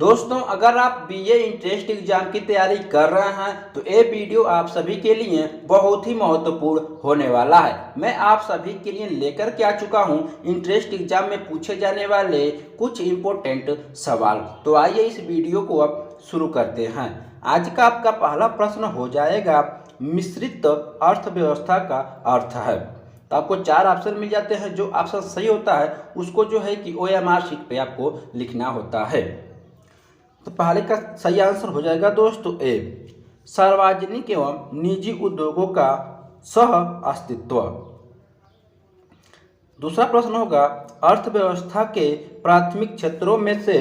दोस्तों, अगर आप बीए इंट्रेंस एग्जाम की तैयारी कर रहे हैं तो ये वीडियो आप सभी के लिए बहुत ही महत्वपूर्ण होने वाला है। मैं आप सभी के लिए लेकर के आ चुका हूं इंट्रेंस एग्जाम में पूछे जाने वाले कुछ इम्पोर्टेंट सवाल। तो आइए इस वीडियो को अब शुरू करते हैं। आज का आपका पहला प्रश्न हो जाएगा, मिश्रित अर्थव्यवस्था का अर्थ है। तो आपको चार ऑप्शन मिल जाते हैं। जो ऑप्शन सही होता है उसको जो है कि OMR शीट पे आपको लिखना होता है। तो पहले का सही आंसर हो जाएगा दोस्तों ए, सार्वजनिक एवं निजी उद्योगों का सह अस्तित्व। दूसरा प्रश्न होगा, अर्थव्यवस्था के प्राथमिक क्षेत्रों में से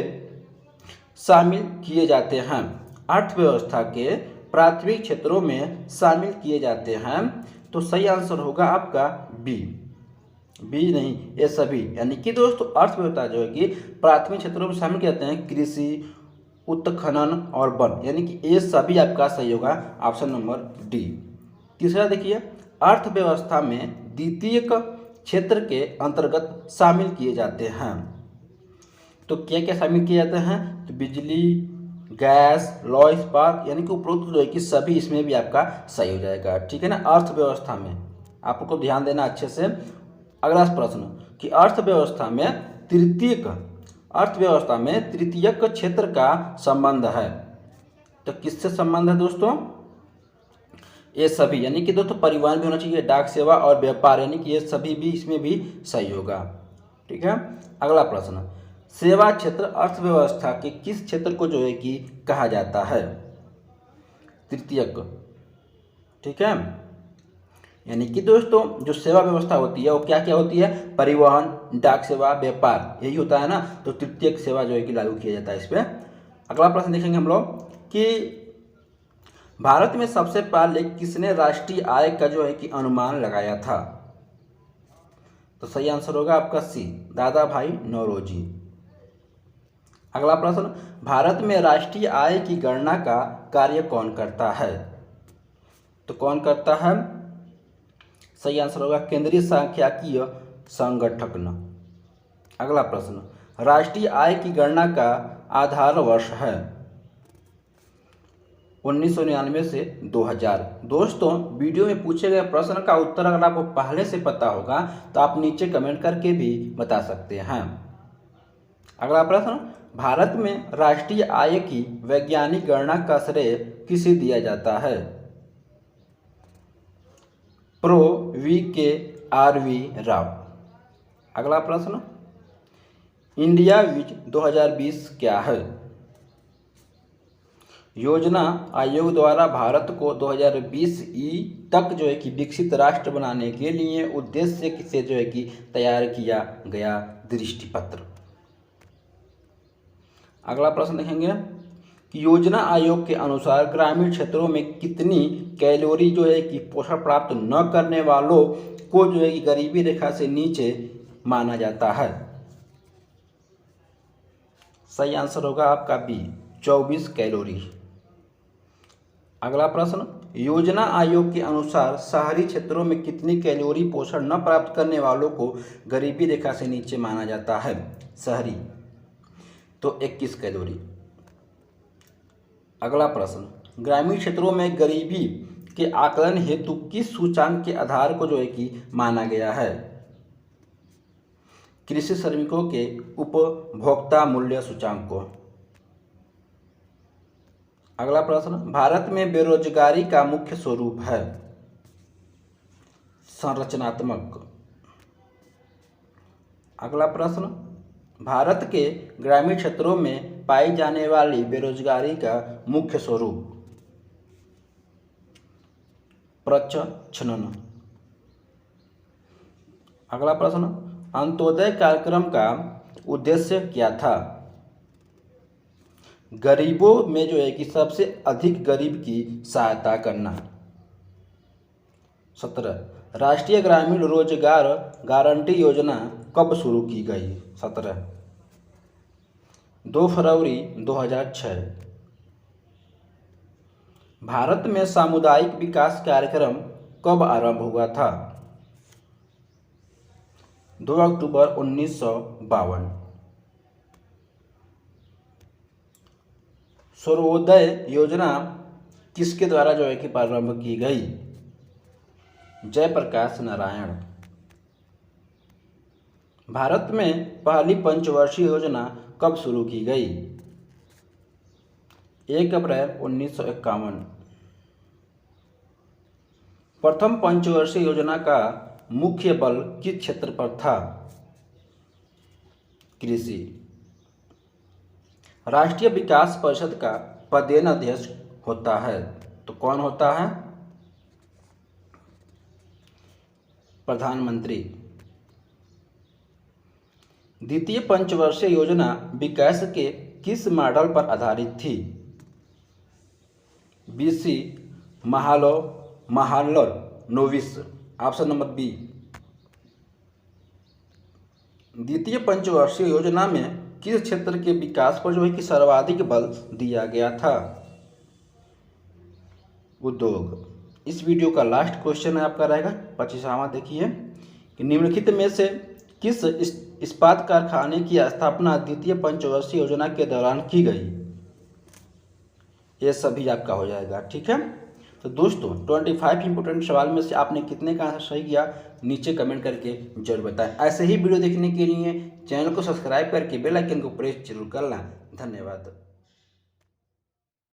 शामिल किए जाते हैं। अर्थव्यवस्था के प्राथमिक क्षेत्रों में शामिल किए जाते हैं। तो सही आंसर होगा आपका बी। बी नहीं, ये सभी, यानी कि दोस्तों अर्थव्यवस्था जो है कि प्राथमिक क्षेत्रों में शामिल किए जाते हैं, कृषि, उत्खनन और वन, यानी कि ये सभी आपका सही होगा ऑप्शन नंबर डी। तीसरा देखिए, अर्थव्यवस्था में द्वितीयक क्षेत्र के अंतर्गत शामिल किए जाते हैं। तो क्या क्या शामिल किए जाते हैं? तो बिजली, गैस, लौ इस्पात, यानी कि उपरोक्त जो है कि सभी इसमें भी आपका सही हो जाएगा। ठीक है ना। अर्थव्यवस्था में आपको ध्यान देना अच्छे से। अगला प्रश्न कि अर्थव्यवस्था में तृतीयक क्षेत्र का संबंध है। तो किससे संबंध है दोस्तों? ये सभी, यानी कि दोस्तों परिवहन भी होना चाहिए, डाक सेवा और व्यापार, यानी कि ये सभी भी इसमें भी सही होगा। ठीक है। अगला प्रश्न, सेवा क्षेत्र अर्थव्यवस्था के किस क्षेत्र को जो है कि कहा जाता है? तृतीयक। ठीक है। यानी कि दोस्तों जो सेवा व्यवस्था होती है वो क्या क्या होती है? परिवहन, डाक सेवा, व्यापार, यही होता है ना। तो तृतीयक सेवा जो है कि लागू किया जाता है इस पर। अगला प्रश्न देखेंगे हम लोग कि भारत में सबसे पहले किसने राष्ट्रीय आय का जो है कि अनुमान लगाया था? तो सही आंसर होगा आपका सी, दादा भाई नौरोजी। अगला प्रश्न, भारत में राष्ट्रीय आय की गणना का कार्य कौन करता है? तो कौन करता है? सही आंसर होगा केंद्रीय सांख्यिकीय संगठन। अगला प्रश्न, राष्ट्रीय आय की गणना का आधार वर्ष है 1999 से 2000। दोस्तों वीडियो में पूछे गए प्रश्न का उत्तर अगर आपको पहले से पता होगा तो आप नीचे कमेंट करके भी बता सकते हैं। अगला प्रश्न, भारत में राष्ट्रीय आय की वैज्ञानिक गणना का श्रेय किसे दिया जाता है? Pro VKRV Rao. अगला प्रश्न, इंडिया विज 2020 क्या है? योजना आयोग द्वारा भारत को 2020 तक जो है कि विकसित राष्ट्र बनाने के लिए उद्देश्य से जो है कि तैयार किया गया दृष्टिपत्र। अगला प्रश्न देखेंगे कि योजना आयोग के अनुसार ग्रामीण क्षेत्रों में कितनी कैलोरी जो है कि पोषण प्राप्त न करने वालों को जो है कि गरीबी रेखा से नीचे माना जाता है? सही आंसर होगा आपका बी, 24 कैलोरी। अगला प्रश्न, योजना आयोग के अनुसार शहरी क्षेत्रों में कितनी कैलोरी पोषण न प्राप्त करने वालों को गरीबी रेखा से नीचे माना जाता है? शहरी, तो 21 कैलोरी। अगला प्रश्न, ग्रामीण क्षेत्रों में गरीबी के आकलन हेतु किस सूचांक के आधार को जो है कि माना गया है? कृषि श्रमिकों के उपभोक्ता मूल्य सूचांक को। अगला प्रश्न, भारत में बेरोजगारी का मुख्य स्वरूप है? संरचनात्मक। अगला प्रश्न, भारत के ग्रामीण क्षेत्रों में पाई जाने वाली बेरोजगारी का मुख्य स्वरूप? प्रच्छन्न। अगला प्रश्न, अंत्योदय कार्यक्रम का उद्देश्य क्या था? गरीबों में जो है कि सबसे अधिक गरीब की सहायता करना। 17, राष्ट्रीय ग्रामीण रोजगार गारंटी योजना कब शुरू की गई? 17, 2 फरवरी 2006। भारत में सामुदायिक विकास कार्यक्रम कब आरंभ हुआ था? 2 अक्टूबर 1952। सूर्योदय योजना किसके द्वारा जो है कि प्रारंभ की गई? जयप्रकाश नारायण। भारत में पहली पंचवर्षीय योजना कब शुरू की गई? 1 अप्रैल 1951। प्रथम पंचवर्षीय योजना का मुख्य बल किस क्षेत्र पर था? कृषि। राष्ट्रीय विकास परिषद का पदेन अध्यक्ष होता है, तो कौन होता है? प्रधानमंत्री। द्वितीय पंचवर्षीय योजना विकास के किस मॉडल पर आधारित थी? B C Mahalanobis. Option number B. द्वितीय पंचवर्षीय योजना में किस क्षेत्र के विकास पर जो है कि सर्वाधिक बल दिया गया था? उद्योग। इस वीडियो का लास्ट क्वेश्चन आपका रहेगा 25वां। देखिए कि निम्नलिखित में से किस इस्पात कारखाने की स्थापना द्वितीय पंचवर्षीय योजना के दौरान की गई? ये सभी आपका हो जाएगा। ठीक है, तो दोस्तों 25 इंपोर्टेंट सवाल में से आपने कितने का आंसर सही किया नीचे कमेंट करके जरूर बताएं। ऐसे ही वीडियो देखने के लिए चैनल को सब्सक्राइब करके बेल आइकन को प्रेस जरूर करना। धन्यवाद।